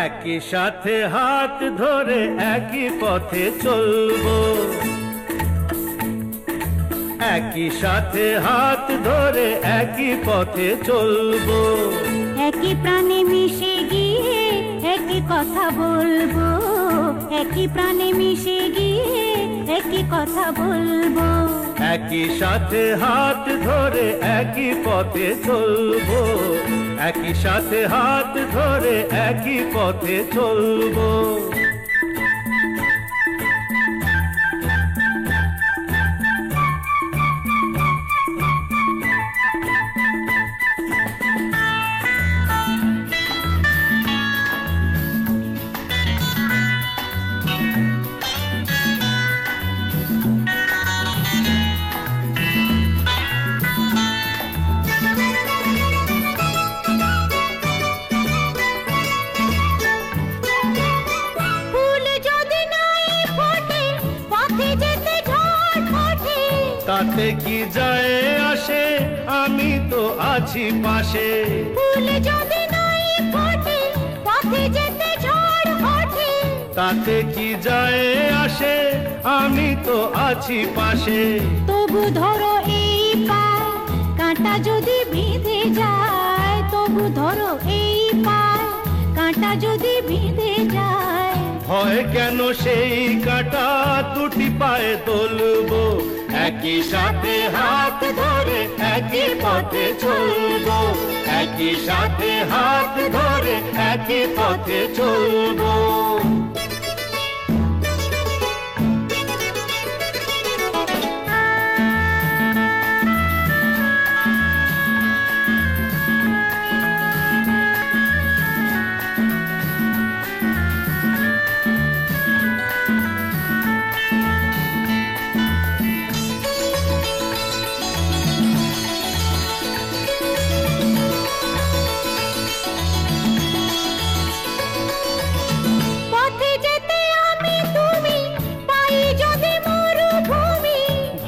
একই সাথে হাত ধরে একই পথে চলবো, একই সাথে হাত ধরে একই পথে চলবো, একই প্রাণে মিশে গিয়ে একই কথা বলবো, একই প্রাণে মিশে গিয়ে একই কথা বলবো, একই সাথে হাত ধরে একই পথে চলবো, একই সাথে হাত ধরে একই পথে চলবো। তাতে কি যায় আসে, আমি তো আছি পাশে। ফুল যদি নাই ফোটে পথে যেতে ঝড় ওঠে, তাতে কি যায় আসে, আমি তো আছি পাশে। তবু ধরো এই পায় কাঁটা যদি বিঁধে যায়, তবু ধরো এই পায় কাঁটা যদি বিঁধে যায়। ভয় কেন সেই কাঁটা দুটি পায়ে তুলবো, একই সাথে হাত ধরে একই পথে চলবো, একই সাথে হাত ধরে একই পথে চলবো।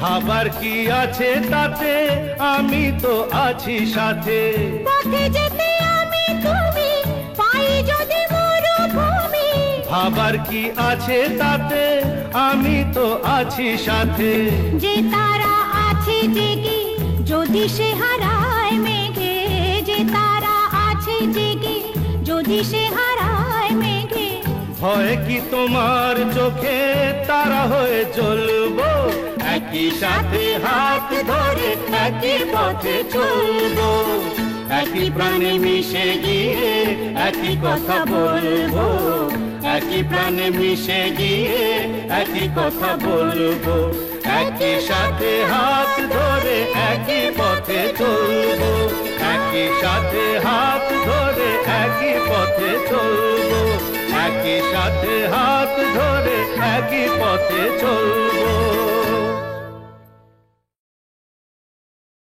ভাবার কি আছে তাতে, আমি তো আছি সাথে। পথে যেতে আমি তুমি পাই যদি মরুভূমি, ভাবার কি আছে তাতে, আমি তো আছি সাথে। যে তারা আছে জেগে যদি সে হারায় মেঘে, যে তারা আছে জেগে যদি সে হারায় মেঘে। ভয় কি তোমার চোখে তারা হয়ে চলবো, একই সাথে হাত ধরে একই পথে চলবো, একই প্রাণে মিশে গিয়ে একই কথা বলবো, একই প্রাণে মিশে গিয়ে একই কথা বলবো, একই সাথে হাত ধরে একই পথে চলবো, একই সাথে হাত ধরে একই পথে চলবো, একই সাথে হাত ধরে একই পথে চলবো।